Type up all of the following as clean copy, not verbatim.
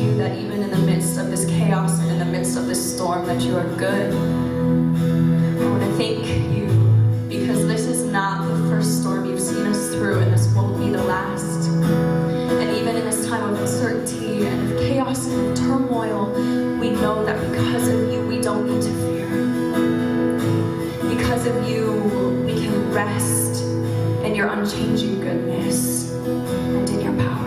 you that even in the midst of this chaos and in the midst of this storm, that you are good. I want to thank you because this is not the first storm you've seen us through, and this won't be the last. And even in this time of uncertainty and of chaos and of turmoil, we know that because of you, we don't need to fear. Because of you, we can rest in your unchanging goodness and in your power.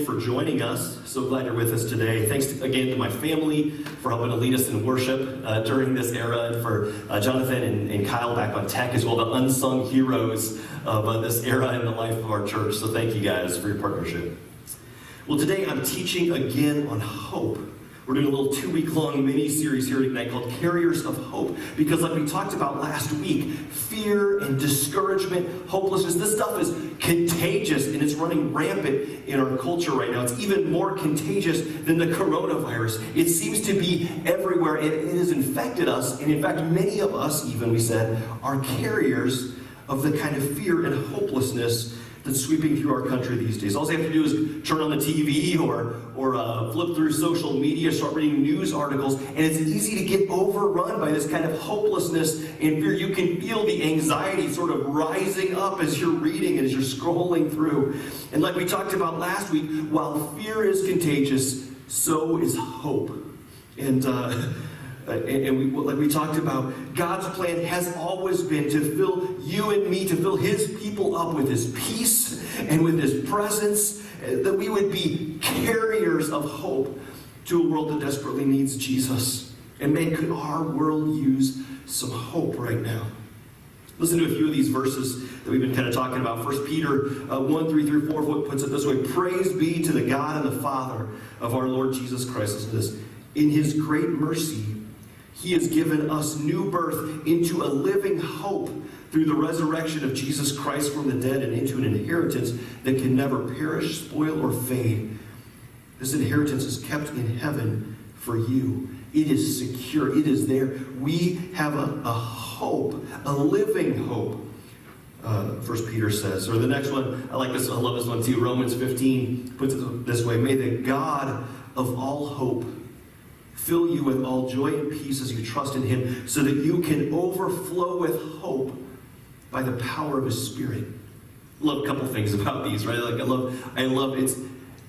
For joining us. So glad you're with us today. Thanks again to my family for helping to lead us in worship during this era, and for Jonathan and Kyle back on tech, as well, the unsung heroes of this era in the life of our church. So thank you guys for your partnership. Well, today I'm teaching again on hope. We're doing a little 2-week-long mini-series here tonight called Carriers of Hope, because like we talked about last week, fear and discouragement, hopelessness, this stuff is contagious, and it's running rampant in our culture right now. It's even more contagious than the coronavirus. It seems to be everywhere, and it has infected us, and in fact, many of us, even we said, are carriers of the kind of fear and hopelessness that's sweeping through our country these days. All they have to do is turn on the TV or flip through social media, start reading news articles, and it's easy to get overrun by this kind of hopelessness and fear. You can feel the anxiety sort of rising up as you're reading, as you're scrolling through. And like we talked about last week, while fear is contagious, so is hope. And like we talked about, God's plan has always been to fill you and me, to fill his people up with his peace and with his presence, that we would be carriers of hope to a world that desperately needs Jesus. And man, could our world use some hope right now? Listen to a few of these verses that we've been kind of talking about. 1 Peter 1:3-4 puts it this way: Praise be to the God and the Father of our Lord Jesus Christ. Listen to this. In his great mercy, he has given us new birth into a living hope through the resurrection of Jesus Christ from the dead, and into an inheritance that can never perish, spoil, or fade. This inheritance is kept in heaven for you. It is secure. It is there. We have a hope, a living hope. 1 Peter says. Or the next one, I like this, I love this one too. Romans 15 puts it this way: May the God of all hope fill you with all joy and peace as you trust in him, so that you can overflow with hope by the power of his Spirit. love a couple things about these, right? Like I love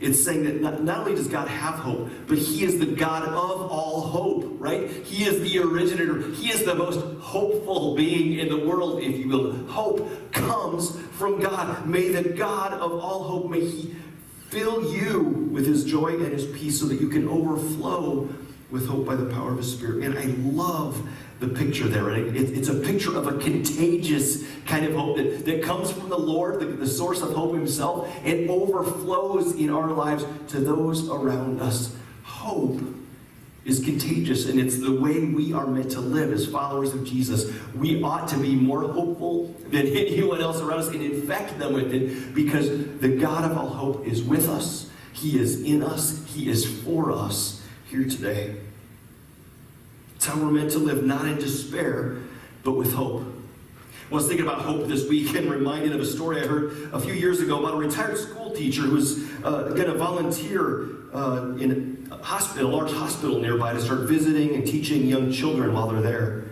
it's saying that not only does God have hope, but He is the God of all hope, right? He is the originator. He is the most hopeful being in the world, if you will. Hope comes from God. May the God of all hope, may He fill you with His joy and His peace so that you can overflow with hope by the power of His Spirit. And I love the picture there. Right? It's a picture of a contagious kind of hope that comes from the Lord, the source of hope Himself, and overflows in our lives to those around us. Hope is contagious, and it's the way we are meant to live as followers of Jesus. We ought to be more hopeful than anyone else around us and infect them with it, because the God of all hope is with us. He is in us. He is for us here today. It's how we're meant to live, not in despair, but with hope. I was thinking about hope this week and reminded of a story I heard a few years ago about a retired school teacher who was going to volunteer in a hospital, a large hospital nearby, to start visiting and teaching young children while they're there.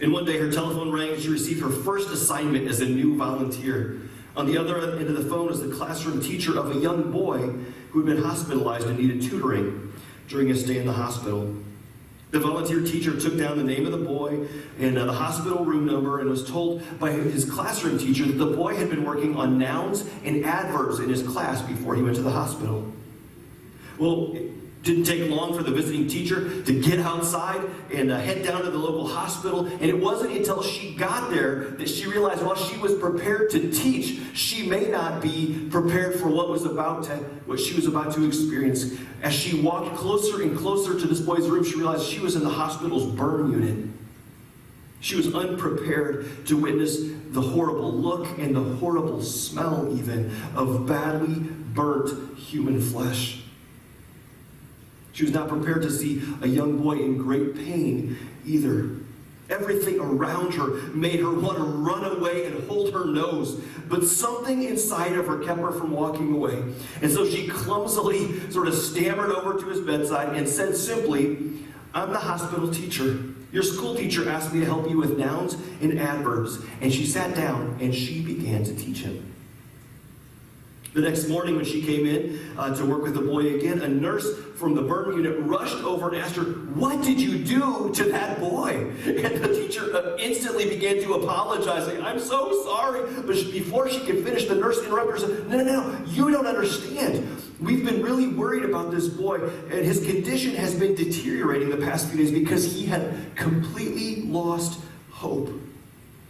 And one day her telephone rang and she received her first assignment as a new volunteer. On the other end of the phone was the classroom teacher of a young boy who had been hospitalized and needed tutoring during his stay in the hospital. The volunteer teacher took down the name of the boy and the hospital room number, and was told by his classroom teacher that the boy had been working on nouns and adverbs in his class before he went to the hospital. Well, it didn't take long for the visiting teacher to get outside and head down to the local hospital, and it wasn't until she got there that she realized while she was prepared to teach, she may not be prepared for what she was about to experience. As she walked closer and closer to this boy's room, she realized she was in the hospital's burn unit. She was unprepared to witness the horrible look and the horrible smell even of badly burnt human flesh. She was not prepared to see a young boy in great pain either. Everything around her made her want to run away and hold her nose, but something inside of her kept her from walking away. And so she clumsily sort of stammered over to his bedside and said simply, "I'm the hospital teacher. Your school teacher asked me to help you with nouns and adverbs." And she sat down and she began to teach him. The next morning when she came in to work with the boy again, a nurse from the burn unit rushed over and asked her, "What did you do to that boy?" And the teacher instantly began to apologize, saying, "I'm so sorry." But before she could finish, the nurse interrupted her and said, No, you don't understand. We've been really worried about this boy, and his condition has been deteriorating the past few days because he had completely lost hope.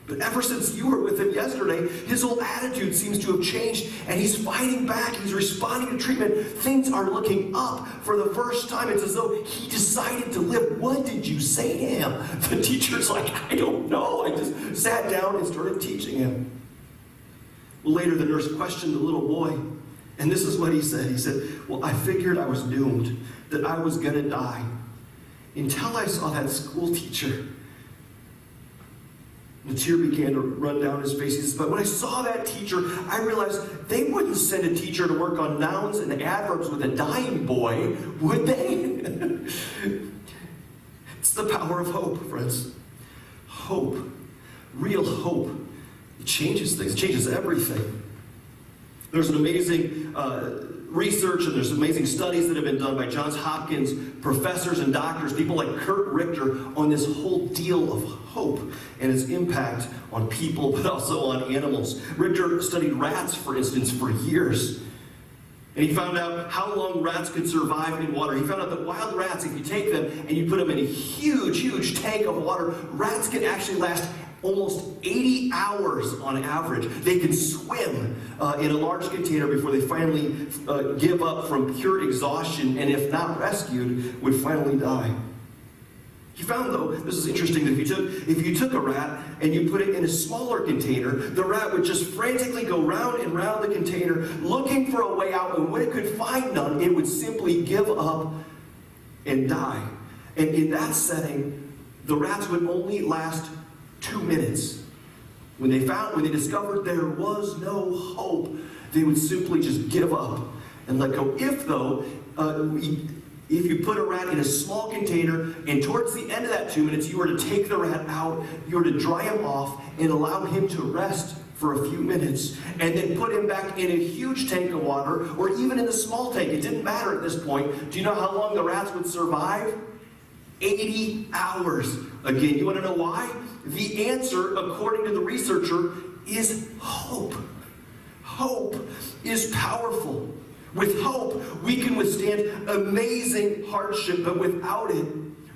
But ever since you were with him yesterday, his whole attitude seems to have changed, and he's fighting back. He's responding to treatment. Things are looking up for the first time. It's as though he decided to live. What did you say to him? The teacher's like, "I don't know. I just sat down and started teaching him." Well, later the nurse questioned the little boy, and this is what he said. He said, "Well, I figured I was doomed, that I was going to die, until I saw that school teacher." The tear began to run down his face. He says, "But when I saw that teacher, I realized they wouldn't send a teacher to work on nouns and adverbs with a dying boy, would they?" It's the power of hope, friends. Hope, real hope, it changes things, it changes everything. There's an amazing research and there's amazing studies that have been done by Johns Hopkins professors and doctors, people like Kurt Richter, on this whole deal of hope and its impact on people, but also on animals. Richter studied rats, for instance, for years. And he found out how long rats could survive in water. He found out that wild rats, if you take them and you put them in a huge, huge tank of water, rats can actually last almost 80 hours on average. They can swim in a large container before they finally give up from pure exhaustion, and if not rescued, would finally die. He found, though, this is interesting, that if you took a rat and you put it in a smaller container, the rat would just frantically go round and round the container looking for a way out, and when it could find none, it would simply give up and die. And in that setting, the rats would only last 2 minutes. When they discovered there was no hope, they would simply just give up and let go. If you put a rat in a small container, and towards the end of that 2 minutes, you were to take the rat out, you were to dry him off and allow him to rest for a few minutes and then put him back in a huge tank of water or even in the small tank. It didn't matter at this point. Do you know how long the rats would survive? 80 hours. Again, you want to know why? The answer, according to the researcher, is hope. Hope is powerful. With hope, we can withstand amazing hardship, but without it,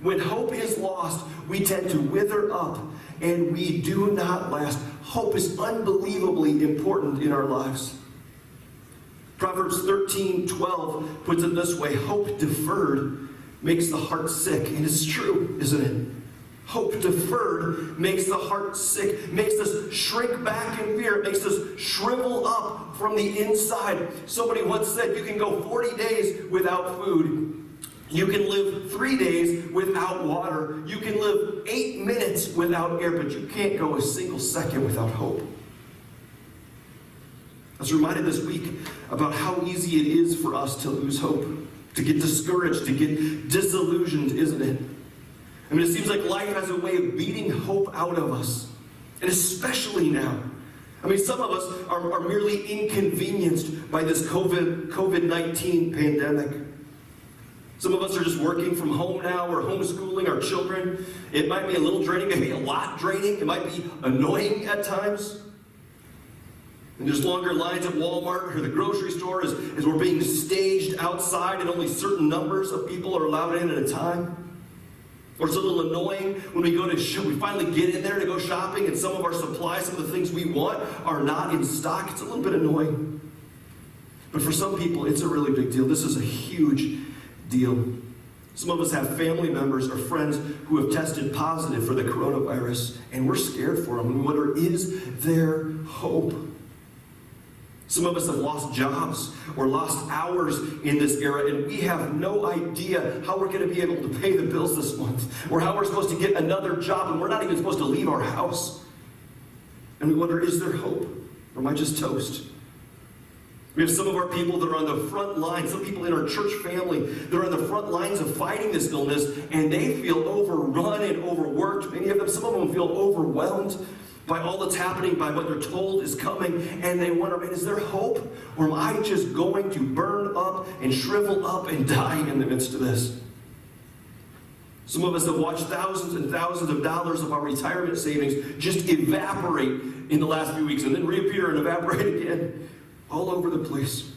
when hope is lost, we tend to wither up and we do not last. Hope is unbelievably important in our lives. Proverbs 13:12 puts it this way: hope deferred makes the heart sick. And it's true, isn't it? Hope deferred makes the heart sick, makes us shrink back in fear, makes us shrivel up from the inside. Somebody once said you can go 40 days without food. You can live 3 days without water. You can live 8 minutes without air, but you can't go a single second without hope. I was reminded this week about how easy it is for us to lose hope, to get discouraged, to get disillusioned, isn't it? I mean, it seems like life has a way of beating hope out of us, and especially now. I mean, some of us are merely inconvenienced by this COVID-19 pandemic. Some of us are just working from home now. We're homeschooling our children. It might be a little draining, maybe a lot draining. It might be annoying at times. And there's longer lines at Walmart or the grocery store as we're being staged outside and only certain numbers of people are allowed in at a time. Or it's a little annoying when we we finally get in there to go shopping and some of our supplies, some of the things we want are not in stock. It's a little bit annoying. But for some people, it's a really big deal. This is a huge deal. Some of us have family members or friends who have tested positive for the coronavirus, and we're scared for them. We wonder, is there hope? Some of us have lost jobs or lost hours in this era, and we have no idea how we're going to be able to pay the bills this month, or how we're supposed to get another job, and we're not even supposed to leave our house. And we wonder, is there hope? Or am I just toast? We have some of our people that are on the front lines, some people in our church family that are on the front lines of fighting this illness, and they feel overrun and overworked. Many of them, some of them feel overwhelmed by all that's happening, by what they're told is coming, and they wonder, man, is there hope? Or am I just going to burn up and shrivel up and die in the midst of this? Some of us have watched thousands and thousands of dollars of our retirement savings just evaporate in the last few weeks and then reappear and evaporate again all over the place.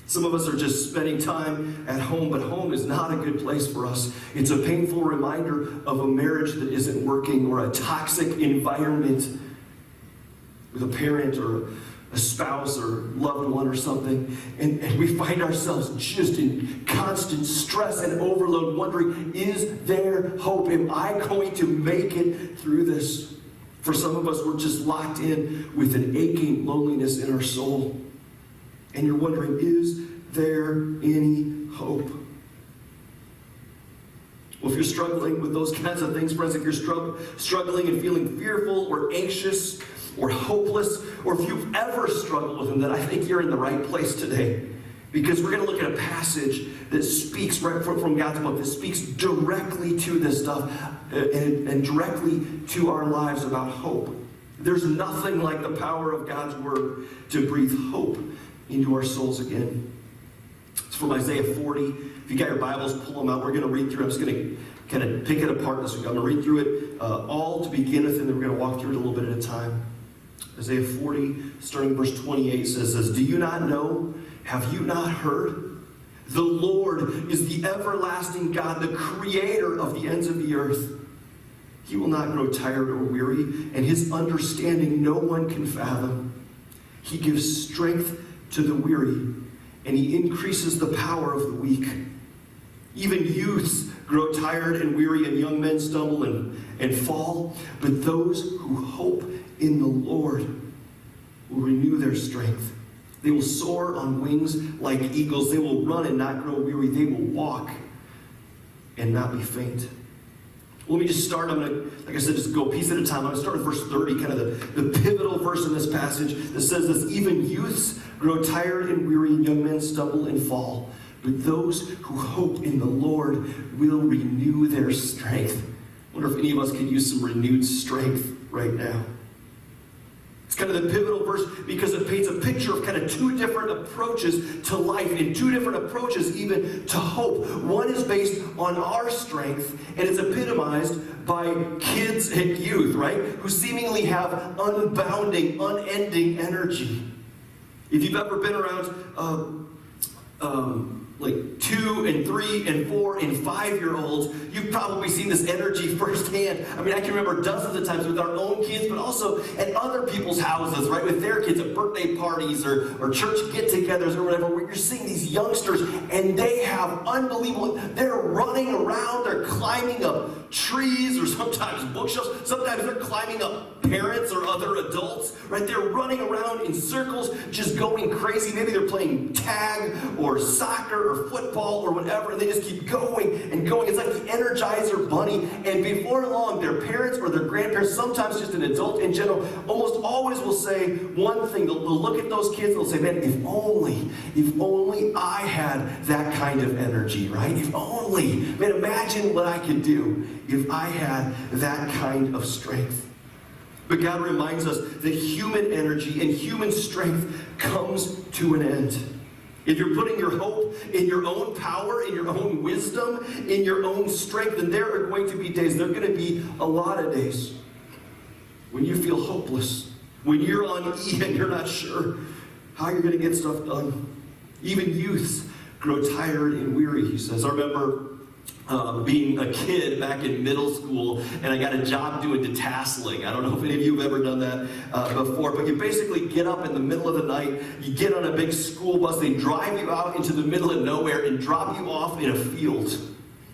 Some of us are just spending time at home, but home is not a good place for us. It's a painful reminder of a marriage that isn't working, or a toxic environment with a parent or a spouse or loved one or something. And we find ourselves just in constant stress and overload, wondering, is there hope? Am I going to make it through this? For some of us, we're just locked in with an aching loneliness in our soul. And you're wondering, is there any hope? Well, if you're struggling with those kinds of things, friends, if you're struggling and feeling fearful or anxious or hopeless, or if you've ever struggled with them, then I think you're in the right place today. Because we're going to look at a passage that speaks right from God's book, that speaks directly to this stuff and directly to our lives about hope. There's nothing like the power of God's word to breathe hope into our souls again. It's from Isaiah 40. If you got your Bibles, pull them out. We're going to read through it. I'm just going to kind of pick it apart this week. I'm going to read through it all to begin with, and then we're going to walk through it a little bit at a time. Isaiah 40, starting verse 28, says, "Do you not know? Have you not heard? The Lord is the everlasting God, the creator of the ends of the earth. He will not grow tired or weary, and his understanding no one can fathom. He gives strength to the weary, and he increases the power of the weak. Even youths grow tired and weary, and young men stumble and fall. But those who hope in the Lord will renew their strength. They will soar on wings like eagles. They will run and not grow weary. They will walk and not be faint." Let me just start. I'm going to, like I said, just go a piece at a time. I'm going to start with verse 30, kind of the pivotal verse in this passage that says this: "Even youths grow tired and weary, and young men stumble and fall. But those who hope in the Lord will renew their strength." I wonder if any of us could use some renewed strength right now. kind of the pivotal verse because it paints a picture of kind of two different approaches to life and two different approaches even to hope. One is based on our strength, and it's epitomized by kids and youth, right? Who seemingly have unbounding, unending energy. If you've ever been around like 2 and 3 and 4 and 5-year-olds, you've probably seen this energy firsthand. I mean, I can remember dozens of times with our own kids, but also at other people's houses, right? With their kids at birthday parties or church get-togethers or whatever, where you're seeing these youngsters and they have unbelievable, they're running around, they're climbing up trees or sometimes bookshelves, sometimes they're climbing up parents or other adults, right? They're running around in circles, just going crazy. Maybe they're playing tag or soccer or football or whatever, and they just keep going and going. It's like the Energizer Bunny, and before long, their parents or their grandparents, sometimes just an adult in general, almost always will say one thing. They'll look at those kids and they'll say, man, if only I had that kind of energy, right? If only, man, imagine what I could do if I had that kind of strength. But God reminds us that human energy and human strength comes to an end. If you're putting your hope in your own power, in your own wisdom, in your own strength, then there are going to be days, there are going to be a lot of days when you feel hopeless, when you're on E and you're not sure how you're going to get stuff done. Even youths grow tired and weary, he says. I remember being a kid back in middle school, and I got a job doing detasseling. I don't know if any of you have ever done that before, but you basically get up in the middle of the night, you get on a big school bus, they drive you out into the middle of nowhere and drop you off in a field.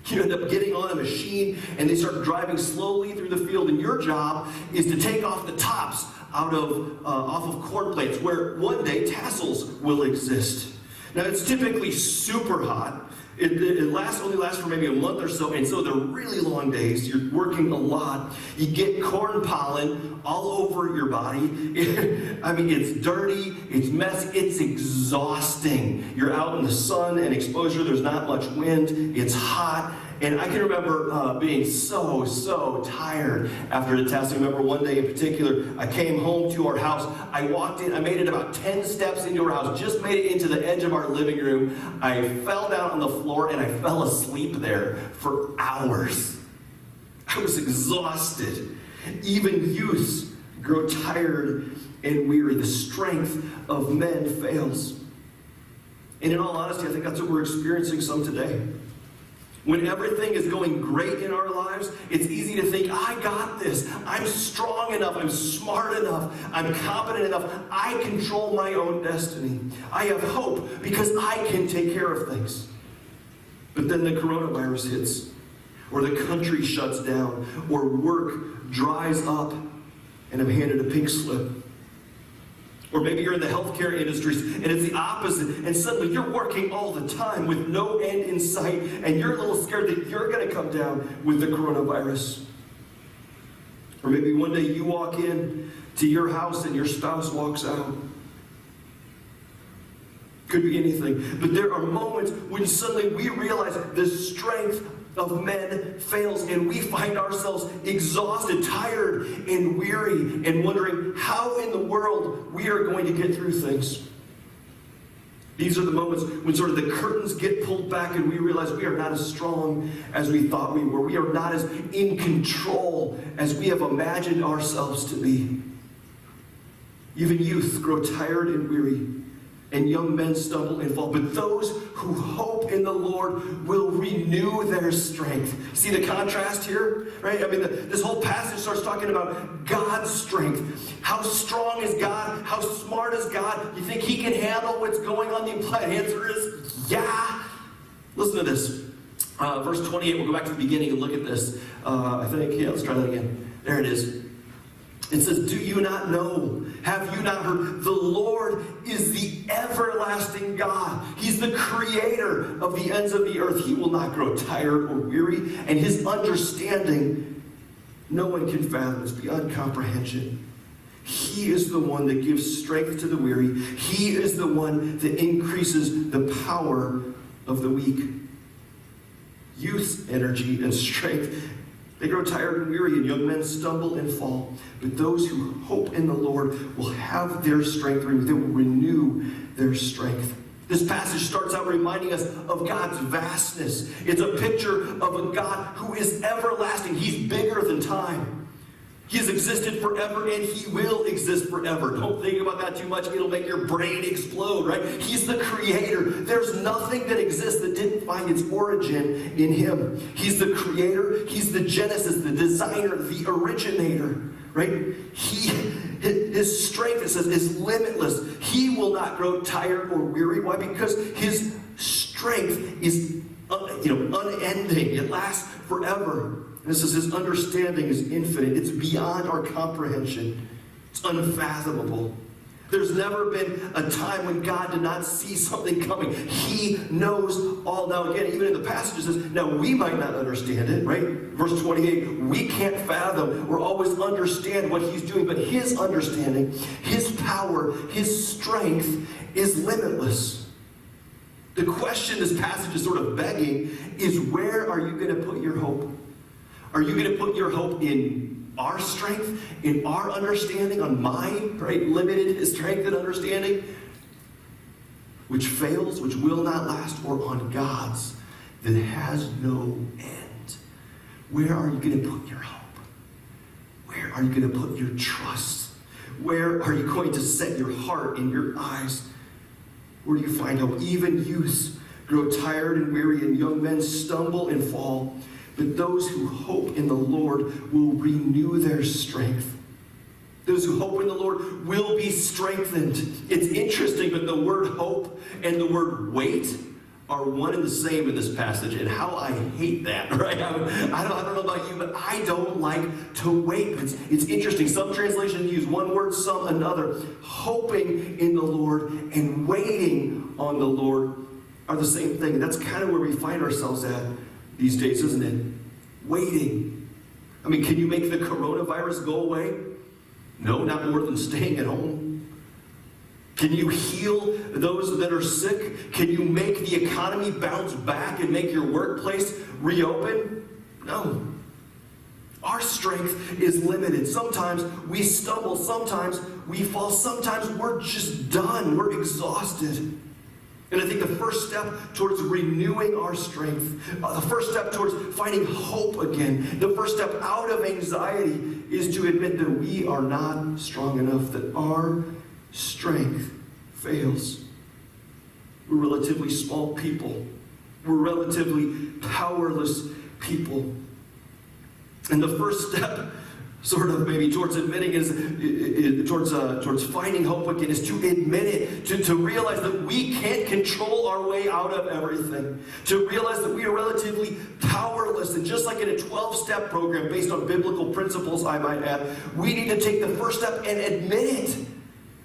You end up getting on a machine, and they start driving slowly through the field, and your job is to take off the tops off of corn plates, where one day tassels will exist. Now, it's typically super hot. It only lasts for maybe a month or so, and so they're really long days. You're working a lot. You get corn pollen all over your body. I mean, it's dirty, it's messy, it's exhausting. You're out in the sun and exposure, there's not much wind, it's hot. And I can remember being so tired after the test. I remember one day in particular, I came home to our house. I walked in, I made it about 10 steps into our house, just made it into the edge of our living room. I fell down on the floor and I fell asleep there for hours. I was exhausted. Even youths grow tired and weary. The strength of men fails. And in all honesty, I think that's what we're experiencing some today. When everything is going great in our lives, it's easy to think, I got this. I'm strong enough. I'm smart enough. I'm competent enough. I control my own destiny. I have hope because I can take care of things. But then the coronavirus hits, or the country shuts down, or work dries up, and I'm handed a pink slip. Or maybe you're in the healthcare industries and it's the opposite, and suddenly you're working all the time with no end in sight, and you're a little scared that you're going to come down with the coronavirus. Or maybe one day you walk in to your house and your spouse walks out. Could be anything. But there are moments when suddenly we realize the strength of men fails, and we find ourselves exhausted, tired, and weary, and wondering how in the world we are going to get through things. These are the moments when sort of the curtains get pulled back and we realize we are not as strong as we thought we were. We are not as in control as we have imagined ourselves to be. Even youth grow tired and weary, and young men stumble and fall. But those who hope in the Lord will renew their strength. See the contrast here? Right? I mean, this whole passage starts talking about God's strength. How strong is God? How smart is God? You think he can handle what's going on? The implied answer is, yeah. Listen to this. Verse 28, we'll go back to the beginning and look at this. Let's try that again. There it is. It says, do you not know? Have you not heard? The Lord is the everlasting God. He's the creator of the ends of the earth. He will not grow tired or weary, and his understanding no one can fathom. It's beyond comprehension. He is the one that gives strength to the weary. He is the one that increases the power of the weak. Youth's energy and strength, They grow tired and weary, and young men stumble and fall. But those who hope in the Lord will have their strength renewed. They will renew their strength. This passage starts out reminding us of God's vastness. It's a picture of a God who is everlasting. He's bigger than time. He has existed forever, and he will exist forever. Don't think about that too much. It'll make your brain explode, right? He's the creator. There's nothing that exists that didn't find its origin in him. He's the creator. He's the genesis, the designer, the originator, right? His strength, it says, is limitless. He will not grow tired or weary. Why? Because his strength is unending. It lasts forever. And it says his understanding is infinite. It's beyond our comprehension. It's unfathomable. There's never been a time when God did not see something coming. He knows all. Now again, even in the passage it says, now we might not understand it, right? Verse 28, we can't fathom or always understand what he's doing, but his understanding, his power, his strength is limitless. The question this passage is sort of begging is, where are you going to put your hope? Are you going to put your hope in our strength, in our understanding, on mine, right? Limited strength and understanding, which fails, which will not last, or on God's that has no end? Where are you going to put your hope? Where are you going to put your trust? Where are you going to set your heart and your eyes? Where do you find hope? Even youths grow tired and weary, and young men stumble and fall. But those who hope in the Lord will renew their strength. Those who hope in the Lord will be strengthened. It's interesting, but the word hope and the word wait are one and the same in this passage, and how I hate that, right? I don't know about you, but I don't like to wait. It's interesting. Some translations use one word, some another. Hoping in the Lord and waiting on the Lord are the same thing. And that's kind of where we find ourselves at these days, isn't it? Waiting. I mean, can you make the coronavirus go away? No, not more than staying at home. Can you heal those that are sick? Can you make the economy bounce back and make your workplace reopen? No. Our strength is limited. Sometimes we stumble. Sometimes we fall. Sometimes we're just done. We're exhausted. And I think the first step towards renewing our strength, the first step towards finding hope again, the first step out of anxiety is to admit that we are not strong enough, that our strength fails. We're relatively small people. We're relatively powerless people. And the first step, sort of maybe towards admitting towards finding hope again, is to admit it, to realize that we can't control our way out of everything, to realize that we are relatively powerless. And just like in a 12-step program based on biblical principles, I might add, we need to take the first step and admit it,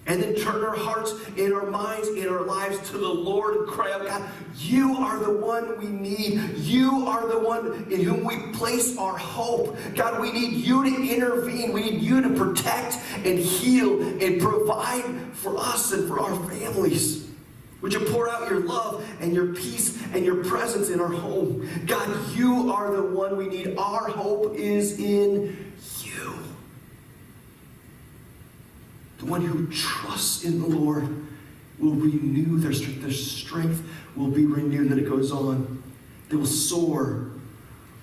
and then turn our hearts and our minds and our lives to the Lord and cry out, God, you are the one we need. You are the one in whom we place our hope. God, we need you to intervene. We need you to protect and heal and provide for us and for our families. Would you pour out your love and your peace and your presence in our home? God, you are the one we need. Our hope is in you. The one who trusts in the Lord will renew their strength. Their strength will be renewed. Then it goes on. They will soar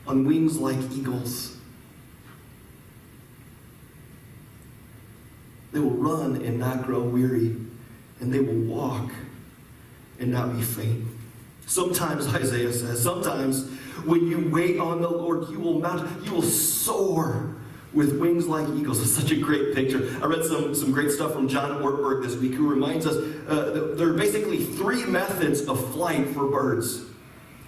on wings like eagles. They will run and not grow weary. And they will walk and not be faint. Sometimes, Isaiah says, sometimes when you wait on the Lord, you will mount, you will soar with wings like eagles. It's such a great picture. I read some great stuff from John Ortberg this week, who reminds us there are basically three methods of flight for birds.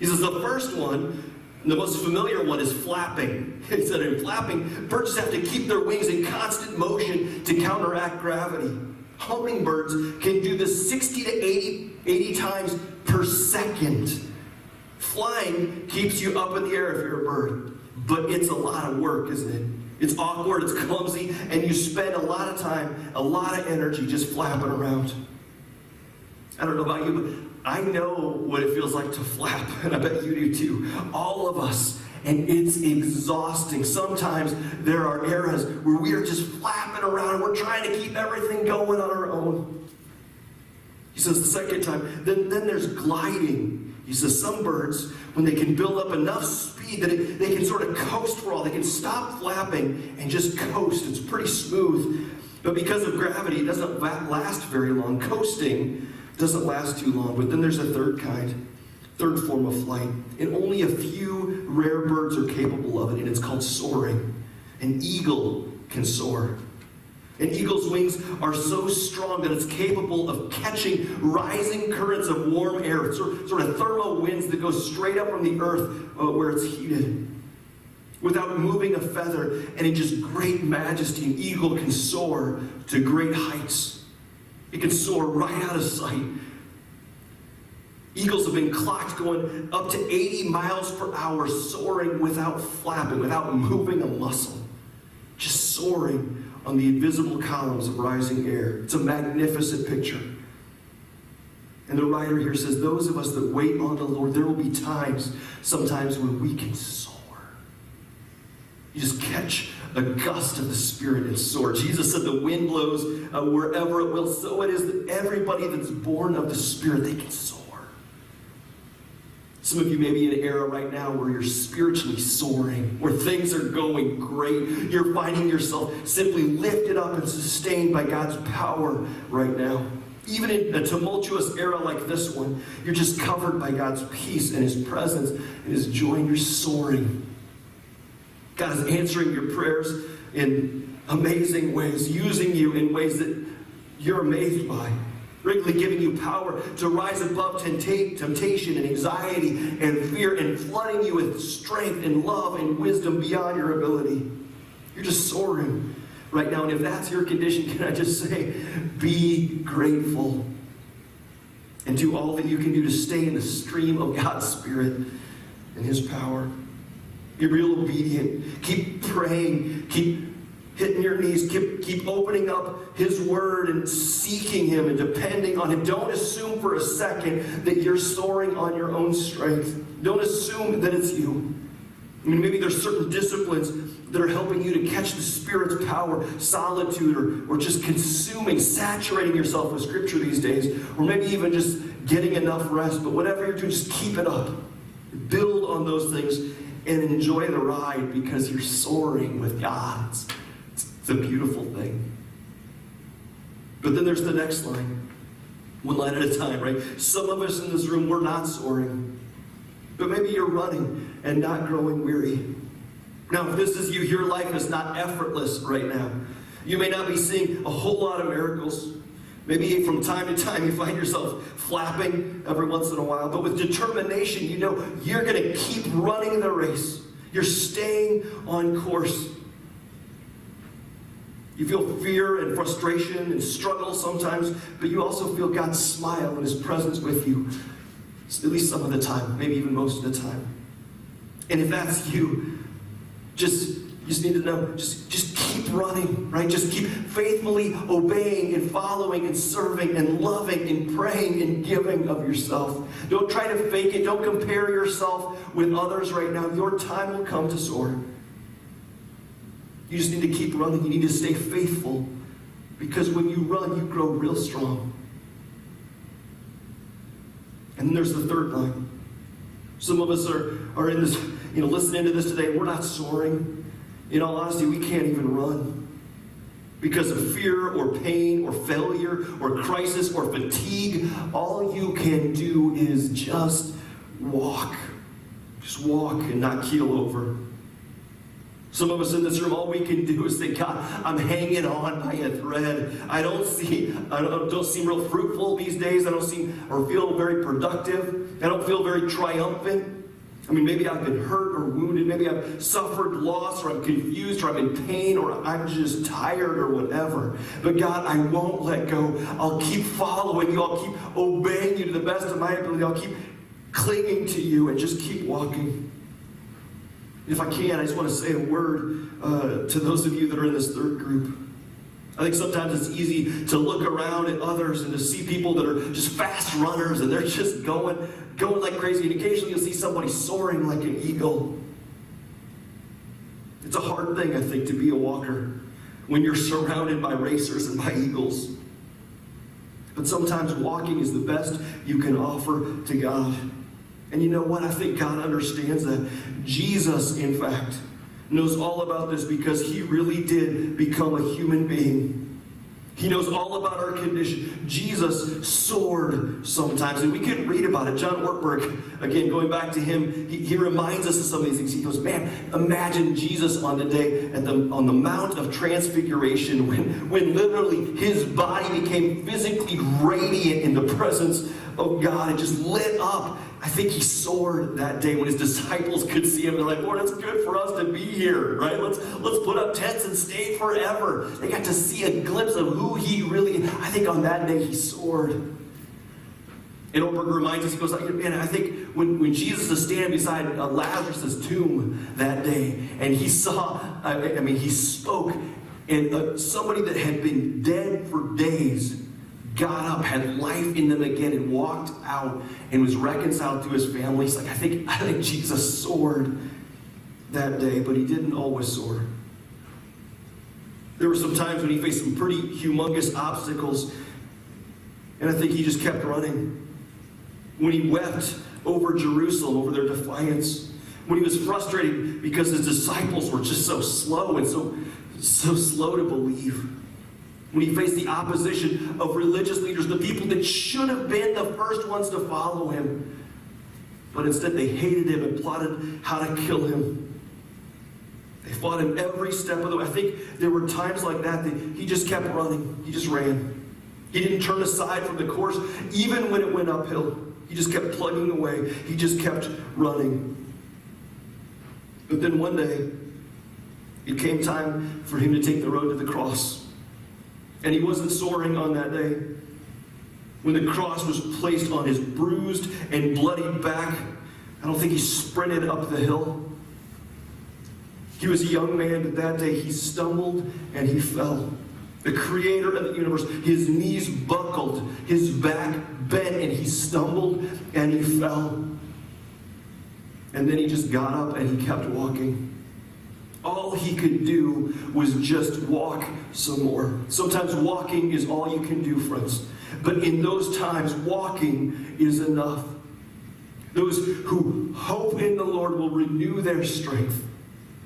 He says the first one, the most familiar one, is flapping. He said in flapping, birds have to keep their wings in constant motion to counteract gravity. Hummingbirds can do this 60 to 80 times per second. Flying keeps you up in the air if you're a bird, but it's a lot of work, isn't it? It's awkward, it's clumsy, and you spend a lot of time, a lot of energy just flapping around. I don't know about you, but I know what it feels like to flap, and I bet you do too. All of us. and it's exhausting. Sometimes there are eras where we are just flapping around and we're trying to keep everything going on our own. He says the second time, then there's gliding. He says some birds, when they can build up enough speed that they can sort of coast for all, they can stop flapping and just coast. It's pretty smooth. But because of gravity, it doesn't last very long. Coasting doesn't last too long. But then there's a third form of flight. And only a few rare birds are capable of it, and it's called soaring. An eagle can soar. An eagle's wings are so strong that it's capable of catching rising currents of warm air, sort of thermal winds that go straight up from the earth where it's heated. Without moving a feather, and in just great majesty, an eagle can soar to great heights. It can soar right out of sight. Eagles have been clocked going up to 80 miles per hour, soaring without flapping, without moving a muscle. Just soaring on the invisible columns of rising air. It's a magnificent picture. And the writer here says, those of us that wait on the Lord, there will be sometimes when we can soar. You just catch a gust of the Spirit and soar. Jesus said the wind blows wherever it will. So it is that everybody that's born of the Spirit, they can soar. Some of you may be in an era right now where you're spiritually soaring, where things are going great. You're finding yourself simply lifted up and sustained by God's power right now. Even in a tumultuous era like this one, you're just covered by God's peace and His presence and His joy, and you're soaring. God is answering your prayers in amazing ways, using you in ways that you're amazed by. Regularly giving you power to rise above temptation and anxiety and fear, and flooding you with strength and love and wisdom beyond your ability. You're just soaring right now. And if that's your condition, can I just say, be grateful and do all that you can do to stay in the stream of God's Spirit and His power. Be real obedient. Keep praying. Keep hitting your knees. Keep opening up His Word and seeking Him and depending on Him. Don't assume for a second that you're soaring on your own strength. Don't assume that it's you. I mean, maybe there's certain disciplines that are helping you to catch the Spirit's power, solitude, or just consuming, saturating yourself with Scripture these days, or maybe even just getting enough rest. But whatever you're doing, just keep it up. Build on those things and enjoy the ride, because you're soaring with God. It's a beautiful thing. But then there's the next line. One line at a time, right? Some of us in this room, we're not soaring. But maybe you're running and not growing weary. Now, if this is you, your life is not effortless right now. You may not be seeing a whole lot of miracles. Maybe from time to time you find yourself flapping every once in a while. But with determination, you know you're going to keep running the race. You're staying on course. You feel fear and frustration and struggle sometimes, but you also feel God's smile and His presence with you, at least some of the time, maybe even most of the time. And if that's you, you just need to know, just keep running, right? Just keep faithfully obeying and following and serving and loving and praying and giving of yourself. Don't try to fake it. Don't compare yourself with others right now. Your time will come to soar. You just need to keep running. You need to stay faithful, because when you run, you grow real strong. And then there's the third line. Some of us are in this, listening to this today, and we're not soaring. In all honesty, we can't even run because of fear or pain or failure or crisis or fatigue. All you can do is just walk. Just walk and not keel over. Some of us in this room, all we can do is say, God, I'm hanging on by a thread. I don't seem real fruitful these days. I don't seem or feel very productive. I don't feel very triumphant. I mean, maybe I've been hurt or wounded. Maybe I've suffered loss, or I'm confused, or I'm in pain, or I'm just tired, or whatever. But God, I won't let go. I'll keep following you. I'll keep obeying you to the best of my ability. I'll keep clinging to you and just keep walking. If I can, I just want to say a word to those of you that are in this third group. I think sometimes it's easy to look around at others and to see people that are just fast runners and they're just going like crazy. And occasionally you'll see somebody soaring like an eagle. It's a hard thing, I think, to be a walker when you're surrounded by racers and by eagles. But sometimes walking is the best you can offer to God. And you know what? I think God understands that. Jesus, in fact, knows all about this because he really did become a human being. He knows all about our condition. Jesus soared sometimes, and we could read about it. John Ortberg, again, going back to him, he reminds us of some of these things. He goes, man, imagine Jesus on the day on the Mount of Transfiguration when literally his body became physically radiant in the presence of God. It just lit up. I think he soared that day when his disciples could see him. They're like, Lord, it's good for us to be here, right? Let's put up tents and stay forever. They got to see a glimpse of who he really is. I think on that day he soared. And Ortberg reminds us, he goes, man, I think when Jesus is standing beside Lazarus' tomb that day, and he saw, he spoke, and somebody that had been dead for days got up, had life in them again, and walked out and was reconciled to his family. He's like, I think Jesus soared that day, but he didn't always soar. There were some times when he faced some pretty humongous obstacles, and I think he just kept running. When he wept over Jerusalem, over their defiance, when he was frustrated because his disciples were just so slow and so slow to believe. When he faced the opposition of religious leaders, the people that should have been the first ones to follow him, but instead they hated him and plotted how to kill him. They fought him every step of the way. I think there were times like that he just kept running. He just ran. He didn't turn aside from the course, even when it went uphill. He just kept plugging away. He just kept running. But then one day, it came time for him to take the road to the cross. And he wasn't soaring on that day. When the cross was placed on his bruised and bloodied back, I don't think he sprinted up the hill. He was a young man, but that day he stumbled and he fell. The creator of the universe, his knees buckled, his back bent, and he stumbled and he fell. And then he just got up and he kept walking. All he could do was just walk some more. Sometimes walking is all you can do, friends. But in those times, walking is enough. Those who hope in the Lord will renew their strength.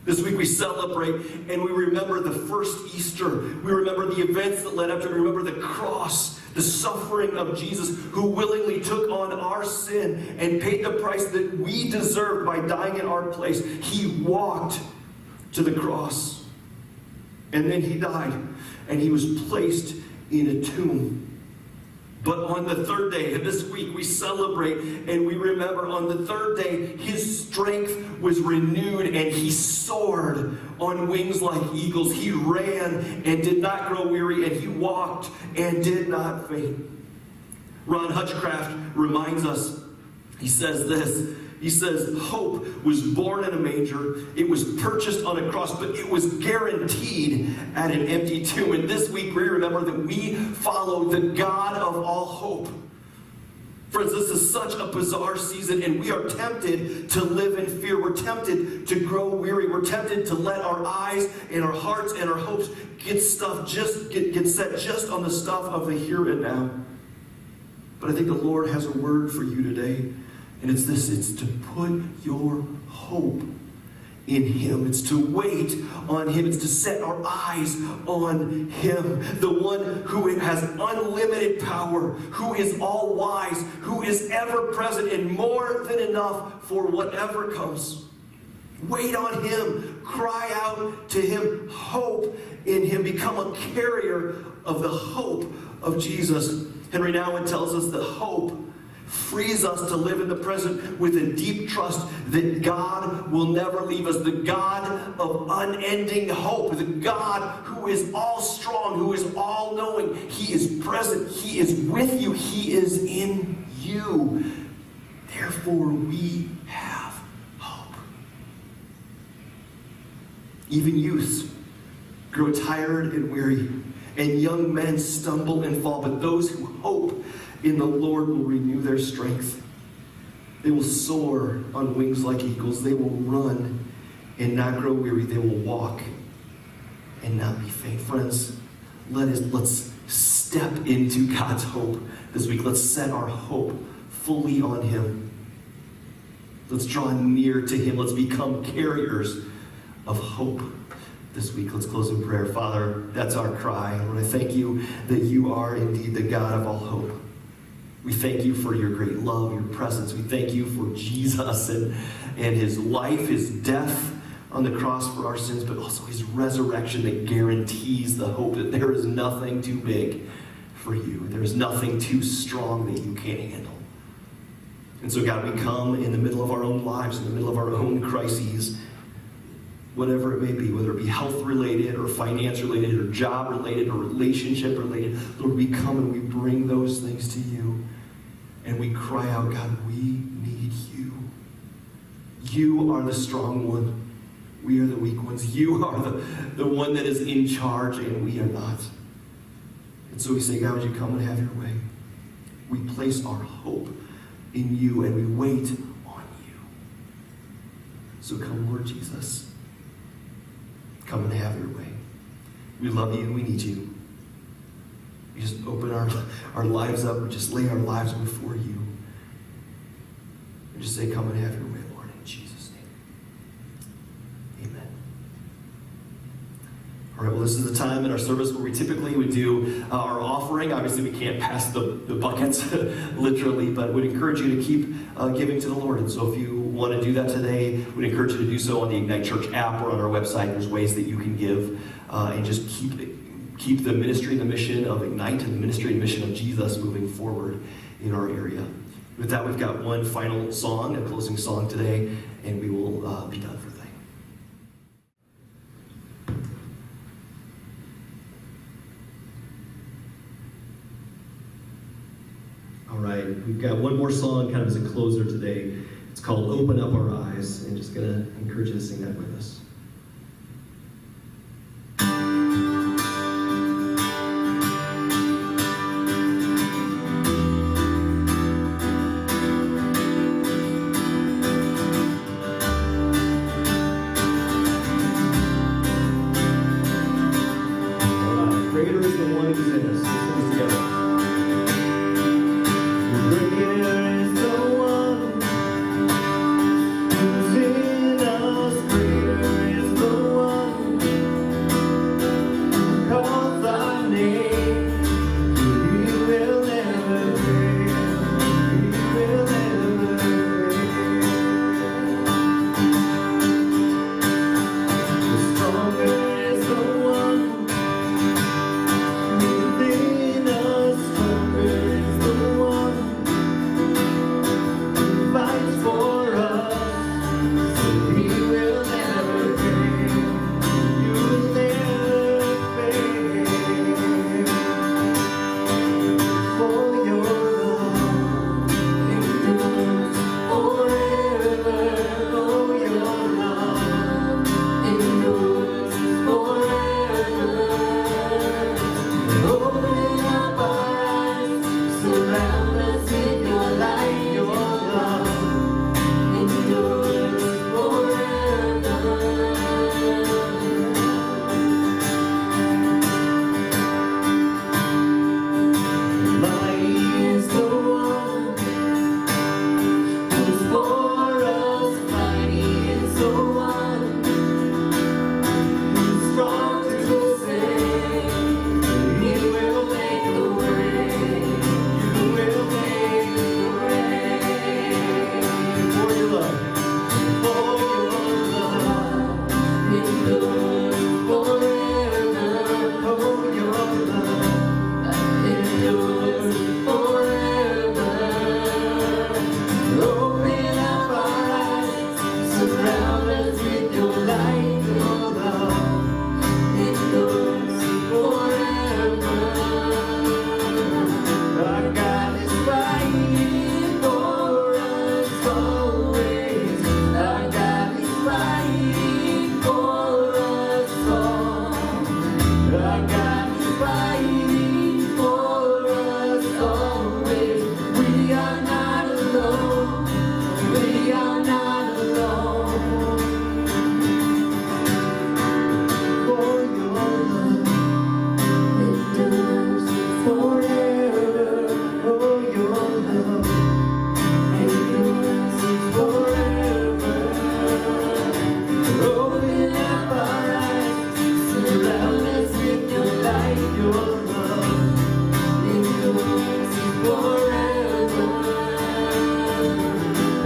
This week we celebrate and we remember the first Easter. We remember the events that led up to it. We remember the cross, the suffering of Jesus, who willingly took on our sin and paid the price that we deserved by dying in our place. He walked to the cross. And then he died. And he was placed in a tomb. But on the third day, and this week we celebrate and we remember on the third day, his strength was renewed and he soared on wings like eagles. He ran and did not grow weary, and he walked and did not faint. Ron Hutchcraft reminds us, he says this, he says, hope was born in a manger, it was purchased on a cross, but it was guaranteed at an empty tomb. And this week we remember that we follow the God of all hope. Friends, this is such a bizarre season, and we are tempted to live in fear. We're tempted to grow weary. We're tempted to let our eyes and our hearts and our hopes get set just on the stuff of the here and now. But I think the Lord has a word for you today. And it's this, it's to put your hope in him. It's to wait on him. It's to set our eyes on him. The one who has unlimited power, who is all wise, who is ever present and more than enough for whatever comes. Wait on him. Cry out to him. Hope in him. Become a carrier of the hope of Jesus. Henry Nouwen tells us that hope frees us to live in the present with a deep trust that God will never leave us. The God of unending hope. The God who is all strong, who is all knowing. He is present. He is with you. He is in you. Therefore, we have hope. Even youths grow tired and weary, and young men stumble and fall. But those who hope in the Lord will renew their strength. They will soar on wings like eagles. They will run and not grow weary. They will walk and not be faint. Friends, let's step into God's hope this week. Let's set our hope fully on Him. Let's draw near to Him. Let's become carriers of hope this week. Let's close in prayer. Father, that's our cry. Lord, I thank you that you are indeed the God of all hope. We thank you for your great love, your presence. We thank you for Jesus and his life, his death on the cross for our sins, but also his resurrection that guarantees the hope that there is nothing too big for you. There is nothing too strong that you can't handle. And so, God, we come in the middle of our own lives, in the middle of our own crises, whatever it may be, whether it be health-related or finance-related or job-related or relationship-related. Lord, we come and we bring those things to you. And we cry out, God, we need you. You are the strong one. We are the weak ones. You are the one that is in charge, and we are not. And so we say, God, would you come and have your way? We place our hope in you, and we wait on you. So come, Lord Jesus. Come and have your way. We love you and we need you. We just open our lives up. We just lay our lives before you. And just say, come and have your way, Lord, in Jesus' name. Amen. All right, well, this is the time in our service where we typically would do our offering. Obviously, we can't pass the buckets, literally, but would encourage you to keep giving to the Lord. And so if you want to do that today, we'd encourage you to do so on the Ignite Church app or on our website. There's ways that you can give and just keep the ministry and the mission of Ignite and the ministry and mission of Jesus moving forward in our area. With that, we've got one final song, a closing song today, and we will be done for the day. All right, we've got one more song kind of as a closer today. It's called Open Up Our Eyes, and just going to encourage you to sing that with us. Greater love. Endurance is forever. Open up our eyes, surround us with your light, your love. Endurance is forever.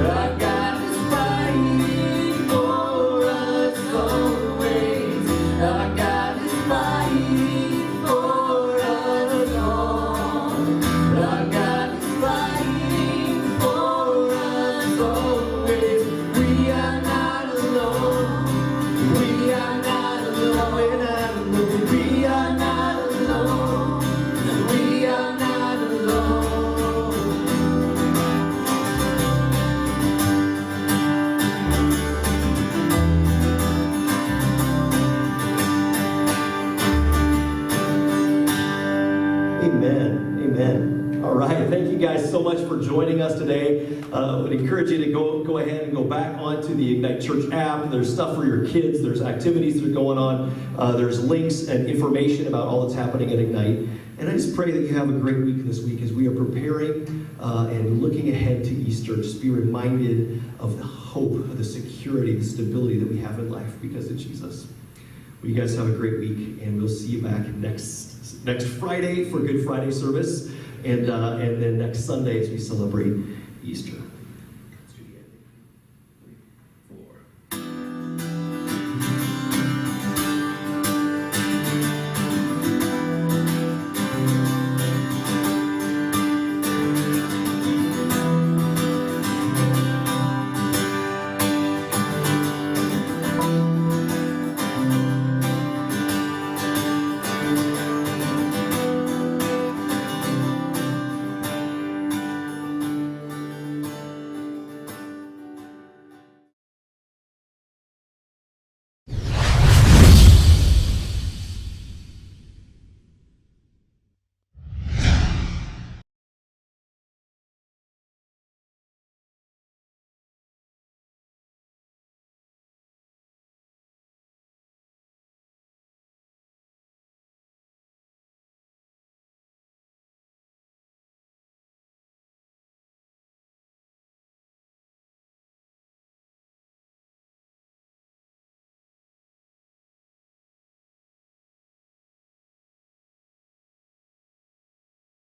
Our God is fighting for us always. Our God is fighting for us all. Our God is fighting for us always. We are not alone. We are not alone. We're not alone. We are not alone. We are not alone. Amen. Amen. All right. Thank you guys so much for joining us today. I would encourage you to go ahead and go back onto the Ignite Church app. There's stuff for your kids. There's activities that are going on. There's links and information about all that's happening at Ignite. And I just pray that you have a great week this week as we are preparing and looking ahead to Easter. Just be reminded of the hope, of the security, the stability that we have in life because of Jesus. Well, you guys have a great week, and we'll see you back next Friday for Good Friday service, and then next Sunday as we celebrate Easter.